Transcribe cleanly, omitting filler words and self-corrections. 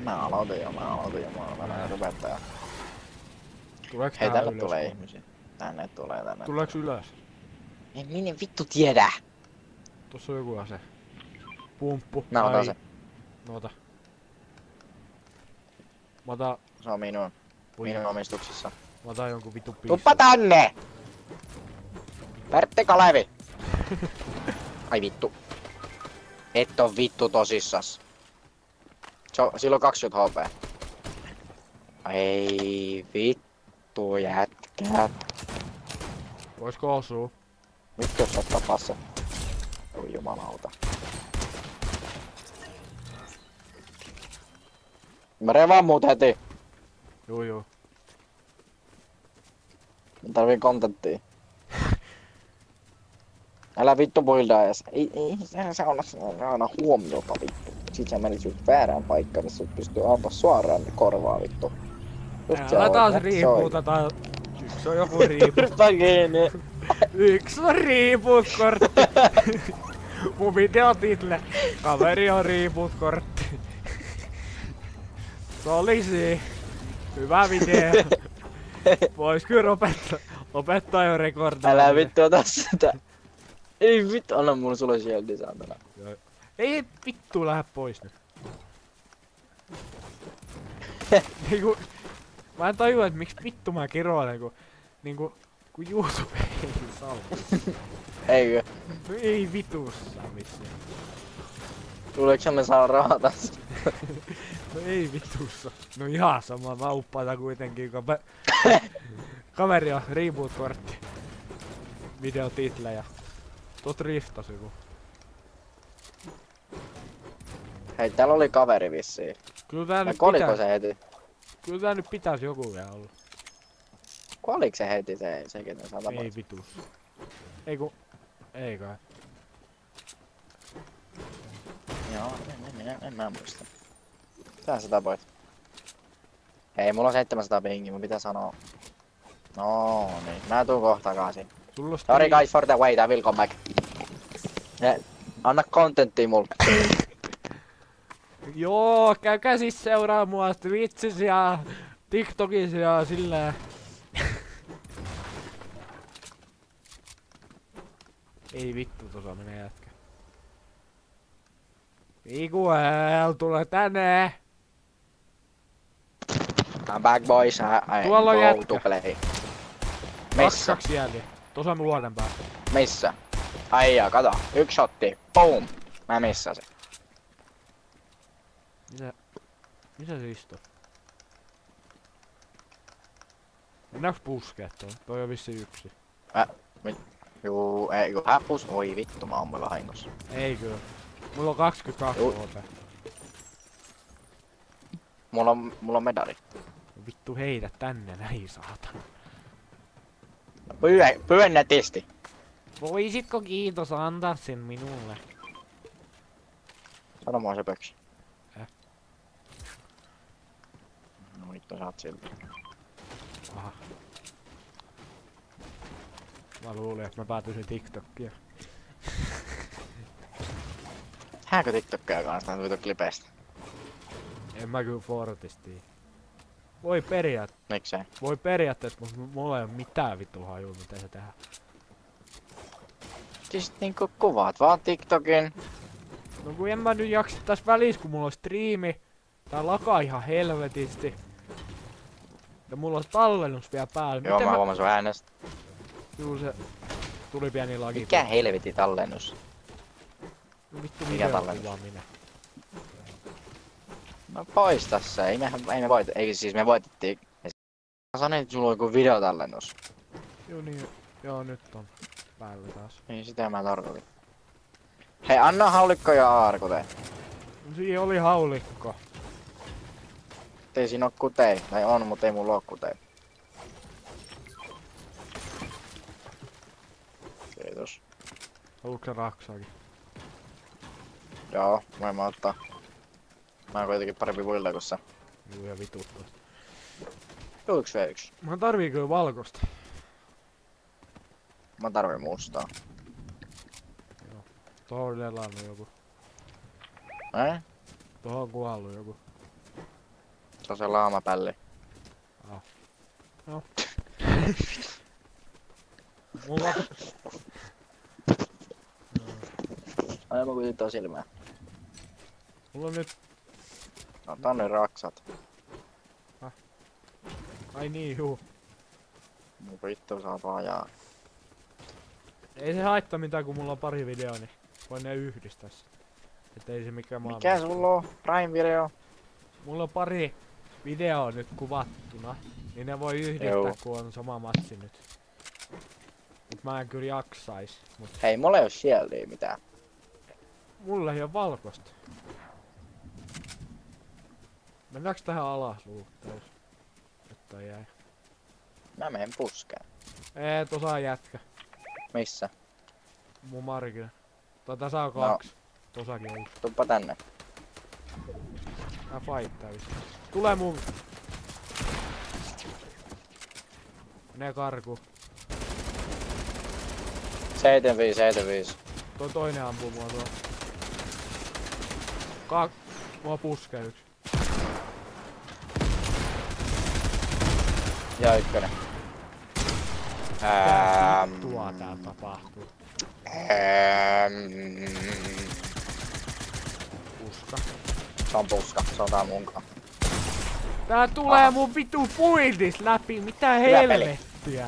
Mä aloitin jo, mä olen rupettaja. Tuleeks Hei, tää tänne ylös? tulee ihmisiä. Tänne tulee. Tuleeks ylös? En minne vittu tiedä. Tossa on joku ase. Pumppu. Mä otan sen. No ota. Mä otan... Se on minun omistuksissa. Mä otan jonkun vitun pissun. Tuppa tänne! Pertti Kalevi! Ai vittu. Et oo vittu tosissas. Sillä on 20 HP. Ei vittu jätkät. Voisko osuu? Vittu jos sä tapaa se. Oi jumalauta. Mä revaan muut heti. Juu. Mä tarviin kontenttia. Älä vittu buildaa ees. Ei, se on aina huomiota vittu. Sit sä menit just väärään paikkaan, missä sut pystyy ampua suoraan korvaa vittu. Älä taas riipuuta tai... Yks on joku riipu. Yks on reboot-kortti. Mun videotitle. Kaveri on reboot-kortti. Se olisi hyvä video. Vois kyllä opettaa jo rekordaa. Älä vittu ota sitä. Ei vittu, anna mun sulle shieldi saatana. Ei vittu lähde pois nyt. Niinku... Mä en tajua, et miksi vittu mä kiroilen, kun YouTube ei salli. Eikö? No ei vitussa missään. Tuleeko me saa rahaa tästä? No ei vitussa. No ihan sama, mä uppaitan kuitenkin, kun kaveri on reboot-kortti. Videotitlejä. Tuot riftasi kun. Hei, täällä oli kaveri vissiin. Kyllä tää nyt koliko se heti? Kyllä tää nyt pitäis joku vielä olla. Koliko se heti se kenen saa Ei vitus. Ei ku... Ei kai. Joo, en mä muista. Tää sä tapoit. Hei, mulla on 700 pingi, mun pitää sanoa. No niin, mä tuun kohta takaisin. Sorry guys for the wait, I will come back. Anna contenttia mulle. Joo, käykää siis seuraa mua Twitchissä ja TikTokissa ja silleen. Ei vittu, tuossa menee jätkä. Miguel, tule tänne! I'm back boys, I Tuolla on go jätkä. to play. Missä? Kaksi jäljiä. Tuossa on luoden päällä. Missä? Aijaa, kato. Yksi shotti. Boom! Mä missasin. Missä se istuu? Mennäänkö puskee toi? Toi on vissiin yksi. Juu, ei kun häppus. Oi vittu, mä oon mulla vahingossa. Ei kyllä. Mulla on 22 HP. Mulla on medali. Vittu heitä tänne näin saatana. Pyydän netisti. Voisitko kiitos antaa sen minulle? Sano mua se pöksi. No vittu, sä oot siltä. Aha. Mä luulin, että mä päätyisin TikTokia. Hääkö TikTokia kanssa näitä vittu klipeistä? En mä kyllä Fortistia. Miksei? Voi periaatteessa, mutta mulla ei oo mitään vittu hajua, mitä se tehdään. Siis niinku kuvaat vaan TikTokin. No kun en mä nyt jaksa tässä välissä, kun mulla on striimi. Tää lakaa ihan helvetisti. Ja mulla on tallennus vielä päällä. Joo, mä huomaan sun äänestä. Juu, se tuli pieni lagi. Mikä helveti tallennus? Vittu mikä tallennus? kuvaaminen. No poista se, ei me voit, eikö siis me voitettiin. Mä sanoin, että sulla on joku videotallennus. Joo niin, joo nyt on päällä taas. Niin sitä mä tarkoitin. Hei, anna haulikko ja arkute. Siinä oli haulikko. Ei siinä oo kutei, tai on, mut ei mulla oo kutei. Kiitos. Haluatko sä raksaakin? Joo, voin mä ottaa. Mä oon kuitenkin parempi muille kuin sä. Juu ja vituttaa. Yksi v yksi. Mä tarvii kyllä valkosta. Mä tarvin mustaa. Joo. Tohon on delannut joku. Eh? Tohon on kuollut joku. Se on se laamapälli. Oh. No. Mulla... Ai mä kuitenkin silmää. Mulla on nyt... No tonne raksat. Ai niin, juu. No vittu saat ajaa. Ei se haittaa mitään, kun mulla on pari videoa, niin voin ne yhdistää sit. Et ei se mikään Mikä sulla on? Prime Video? Mulla on pari videoa nyt kuvattuna, niin ne voi yhdistää, Joo. kun on sama matsi nyt. Mut mä en kyllä jaksais. Hei, mulla ei oo shieldia mitään. Mulla ei oo valkoista. Mennäänkö tähän alas luutteus? Jotta jäi. Mä menen puskeen. Ei, tossa on jätkä. Missä? Mun markina. Tässä on 2. Tosakin on. Tuppa tänne. Mä fightaa vissi. Tulee mun... Menee karku. 75. Toi toinen ampuu mua tuo. Mua puskee yksi. Ja ykkönen. Mitä vittua täällä tapahtuu? Puska. Se on puska, se on tää munkaan. Tää tulee mun vitu puildis läpi, mitä Hyvä peli. helvettiä?